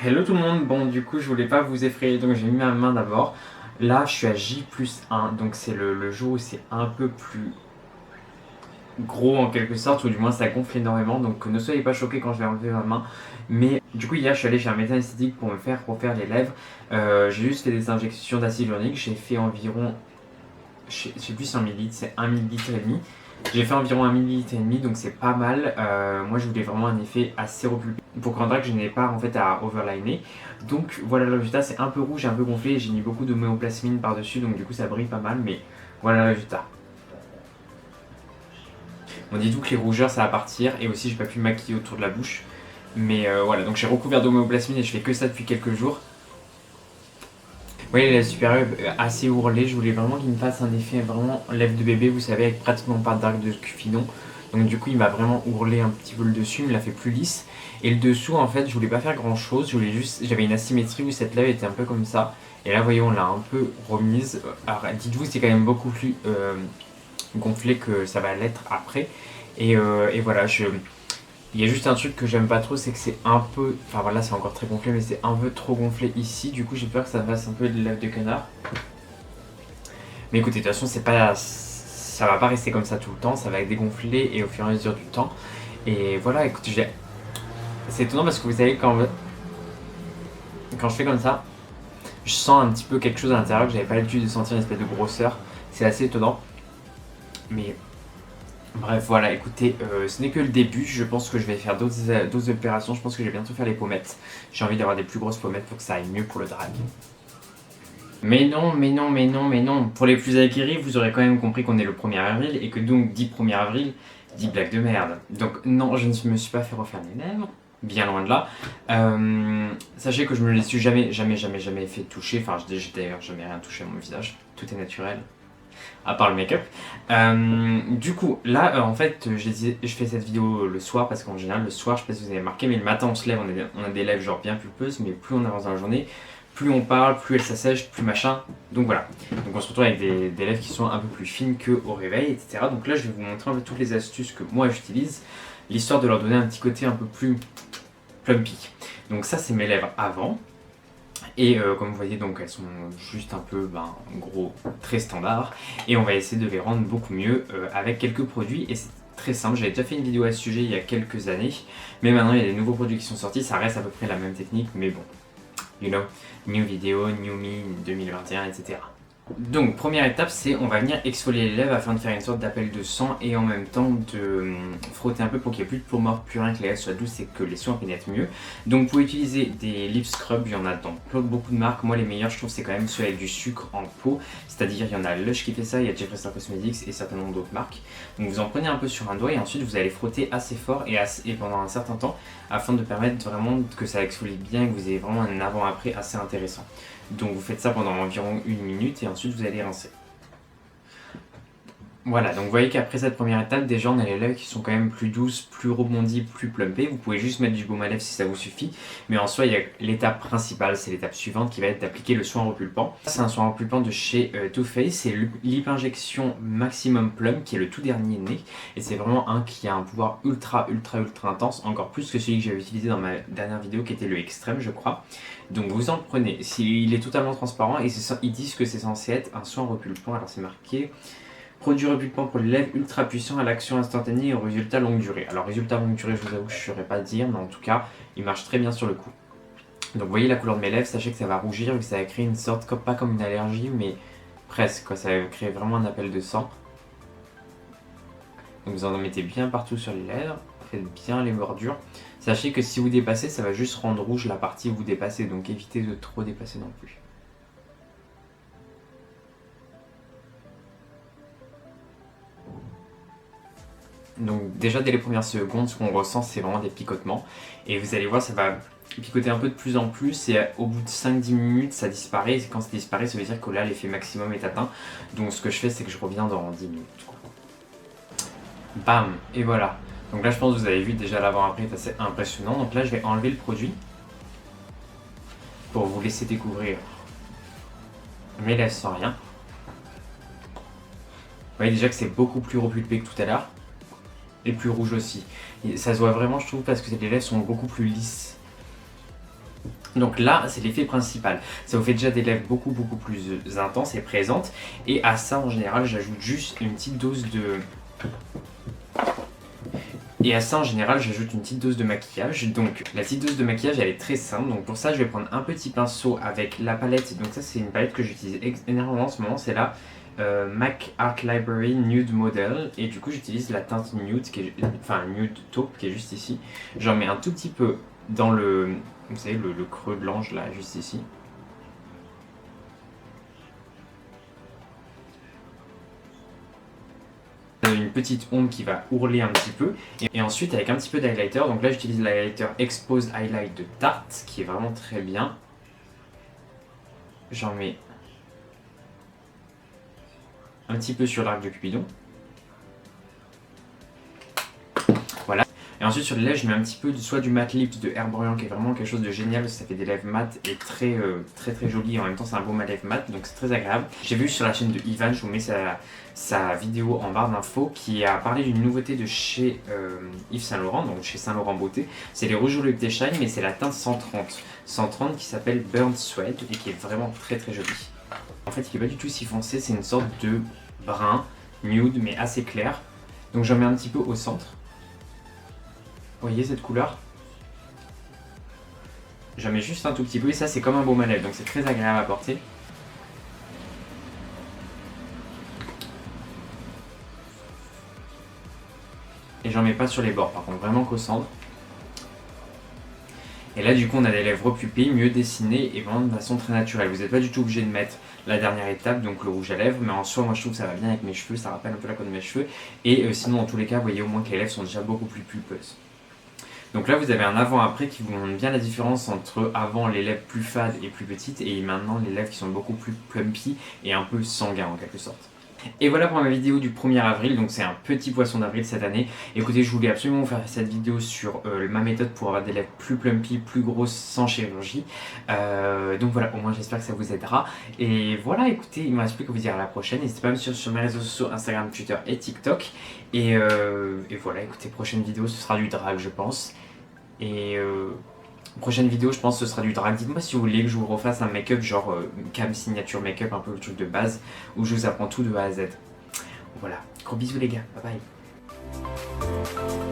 Hello tout le monde, bon du coup je voulais pas vous effrayer donc j'ai mis ma main d'abord. Là je suis à J+1 donc c'est le jour où c'est un peu plus gros en quelque sorte ou du moins ça gonfle énormément donc ne soyez pas choqués quand je vais enlever ma main. Mais du coup hier je suis allé chez un médecin esthétique pour me faire refaire les lèvres. J'ai juste fait des injections d'acide hyaluronique, j'ai fait environ, je sais plus si en millilitres, c'est 1 millilitre et demi. J'ai fait environ 1 millilitre et demi donc c'est pas mal. Moi je voulais vraiment un effet assez repulpé pour qu'en que je n'ai pas en fait à overliner. Donc voilà le résultat, c'est un peu rouge et un peu gonflé. J'ai mis beaucoup de méoplasmine par dessus donc du coup ça brille pas mal, mais voilà le résultat. On dit tout que les rougeurs ça va partir et aussi j'ai pas pu me maquiller autour de la bouche. Mais voilà, donc j'ai recouvert d'homéoplasmine et je fais que ça depuis quelques jours. Vous voyez, la supérieure assez ourlée, je voulais vraiment qu'il me fasse un effet vraiment lèvre de bébé, vous savez, avec pratiquement pas d'arc de Cupidon. Donc du coup, il m'a vraiment ourlé un petit peu le dessus, il me l'a fait plus lisse. Et le dessous, en fait, je voulais pas faire grand chose, j'avais une asymétrie où cette lèvre était un peu comme ça. Et là, vous voyez, on l'a un peu remise. Alors, dites-vous, c'est quand même beaucoup plus gonflé que ça va l'être après. Et voilà, il y a juste un truc que j'aime pas trop, c'est que c'est un peu. Enfin voilà, c'est encore très gonflé, mais c'est un peu trop gonflé ici. Du coup, j'ai peur que ça fasse un peu de lèvres de canard. Mais écoutez, de toute façon, ça va pas rester comme ça tout le temps. Ça va dégonfler et au fur et à mesure du temps. Et voilà, écoutez, c'est étonnant parce que vous savez, quand je fais comme ça, je sens un petit peu quelque chose à l'intérieur que j'avais pas l'habitude de sentir, une espèce de grosseur. C'est assez étonnant. Mais bref, voilà, écoutez, ce n'est que le début. Je pense que je vais faire d'autres opérations. Je pense que je vais bientôt faire les pommettes. J'ai envie d'avoir des plus grosses pommettes pour que ça aille mieux pour le drag. Mais non, mais non, mais non, mais non. Pour les plus aguerris, vous aurez quand même compris qu'on est le 1er avril et que donc dit 1er avril dit blague de merde. Donc non, je ne me suis pas fait refaire les lèvres. Bien loin de là. Sachez que je me les suis jamais fait toucher. Enfin, j'ai d'ailleurs jamais rien touché à mon visage. Tout est naturel. À part le make-up. Du coup, là, en fait, je fais cette vidéo le soir parce qu'en général, le soir, je sais pas si vous avez remarqué, mais le matin, on se lève, on a des lèvres genre bien pulpeuses, mais plus on avance dans la journée, plus on parle, plus elles s'assèchent, plus machin. Donc voilà. Donc on se retrouve avec des lèvres qui sont un peu plus fines qu'au réveil, etc. Donc là, je vais vous montrer un peu toutes les astuces que moi j'utilise, l'histoire de leur donner un petit côté un peu plus plumpy. Donc ça, c'est mes lèvres avant. Et comme vous voyez, donc elles sont juste un peu, gros, très standard. Et on va essayer de les rendre beaucoup mieux avec quelques produits. Et c'est très simple, j'avais déjà fait une vidéo à ce sujet il y a quelques années. Mais maintenant, il y a des nouveaux produits qui sont sortis. Ça reste à peu près la même technique, mais bon, you know, new video, new me 2021, etc. Donc première étape, c'est on va venir exfolier les lèvres afin de faire une sorte d'appel de sang et en même temps de frotter un peu pour qu'il n'y ait plus de peau morte, plus rien, que les lèvres soient douces et que les soins pénètrent mieux. Donc vous pouvez utiliser des lip scrubs, il y en a dans beaucoup de marques. Moi les meilleurs je trouve c'est quand même ceux avec du sucre en peau, c'est-à-dire il y en a Lush qui fait ça, il y a Jeffree Star Cosmetics et certainement d'autres marques. Donc vous en prenez un peu sur un doigt et ensuite vous allez frotter assez fort et pendant un certain temps afin de permettre vraiment que ça exfolie bien et que vous ayez vraiment un avant-après assez intéressant. Donc vous faites ça pendant environ 1 minute et ensuite vous allez rincer. Voilà, donc vous voyez qu'après cette première étape, déjà on a les lèvres qui sont quand même plus douces, plus rebondies, plus plumpées. Vous pouvez juste mettre du baume à lèvres si ça vous suffit. Mais en soi, il y a l'étape principale, c'est l'étape suivante qui va être d'appliquer le soin repulpant. C'est un soin repulpant de chez Too Faced, c'est Lip Injection Maximum Plump qui est le tout dernier né. Et c'est vraiment un qui a un pouvoir ultra intense, encore plus que celui que j'avais utilisé dans ma dernière vidéo qui était le extrême je crois. Donc vous en prenez, il est totalement transparent et ils disent que c'est censé être un soin repulpant, alors c'est marqué... Produit repulpant pour les lèvres ultra puissant à l'action instantanée et au résultat longue durée. Alors résultat longue durée, je vous avoue que je ne saurais pas dire, mais en tout cas, il marche très bien sur le coup. Donc vous voyez la couleur de mes lèvres, sachez que ça va rougir, que ça va créer une sorte, pas comme une allergie, mais presque, quoi. Ça va créer vraiment un appel de sang. Donc vous en mettez bien partout sur les lèvres, faites bien les bordures. Sachez que si vous dépassez, ça va juste rendre rouge la partie où vous dépassez, donc évitez de trop dépasser non plus. Donc déjà dès les premières secondes, ce qu'on ressent c'est vraiment des picotements. Et vous allez voir, ça va picoter un peu de plus en plus et au bout de 5-10 minutes ça disparaît. Et quand ça disparaît, ça veut dire que là l'effet maximum est atteint. Donc ce que je fais c'est que je reviens dans 10 minutes. Bam, et voilà. Donc là je pense que vous avez vu déjà l'avant-après est assez impressionnant. Donc là je vais enlever le produit pour vous laisser découvrir mes lèvres sans rien. Vous voyez déjà que c'est beaucoup plus repulpé que tout à l'heure. Et plus rouge aussi. Et ça se voit vraiment je trouve parce que les lèvres sont beaucoup plus lisses. Donc là, c'est l'effet principal. Ça vous fait déjà des lèvres beaucoup plus intenses et présentes. Et à ça, en général, j'ajoute juste une petite dose de... Et à ça, en général, j'ajoute une petite dose de maquillage. Donc, la petite dose de maquillage, elle est très simple. Donc, pour ça, je vais prendre un petit pinceau avec la palette. Donc, ça, c'est une palette que j'utilise énormément en ce moment. C'est la MAC Art Library Nude Model. Et du coup, j'utilise la teinte nude, enfin nude taupe, qui est juste ici. J'en mets un tout petit peu dans le... Vous savez, le creux de l'ange, là, juste ici. Une petite ombre qui va ourler un petit peu et ensuite avec un petit peu d'highlighter, donc là j'utilise l'highlighter Expose Highlight de Tarte qui est vraiment très bien. J'en mets un petit peu sur l'arc de Cupidon, voilà. Et ensuite sur les lèvres je mets un petit peu soit du matte lips de Herborian qui est vraiment quelque chose de génial parce que ça fait des lèvres mates et très joli et en même temps c'est un beau mat lèvres mat, donc c'est très agréable. J'ai vu sur la chaîne de Ivan, je vous mets sa vidéo en barre d'infos, qui a parlé d'une nouveauté de chez Yves Saint Laurent, donc chez Saint Laurent Beauté. C'est les rouges Volupté Shine, mais c'est la teinte 130 qui s'appelle Burnt Sweat et qui est vraiment très joli. En fait il n'est pas du tout si foncé, c'est une sorte de brun nude mais assez clair. Donc j'en mets un petit peu au centre. Vous voyez cette couleur? J'en mets juste un tout petit peu et ça c'est comme un baume à lèvres, donc c'est très agréable à porter. Et j'en mets pas sur les bords par contre, vraiment qu'au centre. Et là du coup on a des lèvres repupées, mieux dessinées et vraiment de façon très naturelle. Vous n'êtes pas du tout obligé de mettre la dernière étape, donc le rouge à lèvres, mais en soi moi je trouve que ça va bien avec mes cheveux, ça rappelle un peu la couleur de mes cheveux. Et sinon dans tous les cas vous voyez au moins que les lèvres sont déjà beaucoup plus pulpeuses. Donc là vous avez un avant-après qui vous montre bien la différence entre avant les lèvres plus fades et plus petites et maintenant les lèvres qui sont beaucoup plus plumpy et un peu sanguin en quelque sorte. Et voilà pour ma vidéo du 1er avril, donc c'est un petit poisson d'avril cette année. Écoutez, je voulais absolument vous faire cette vidéo sur ma méthode pour avoir des lèvres plus plumpy, plus grosses, sans chirurgie. Donc voilà, au moins j'espère que ça vous aidera. Et voilà, écoutez, il ne me reste plus qu'à vous dire à la prochaine. N'hésitez pas à me suivre sur mes réseaux sociaux, Instagram, Twitter et TikTok. Et voilà, écoutez, prochaine vidéo, ce sera du drag, je pense. Et prochaine vidéo, je pense que ce sera du drag. Dites-moi si vous voulez que je vous refasse un make-up genre cam signature make-up, un peu le truc de base, où je vous apprends tout de A à Z. Voilà, gros bisous les gars, bye bye.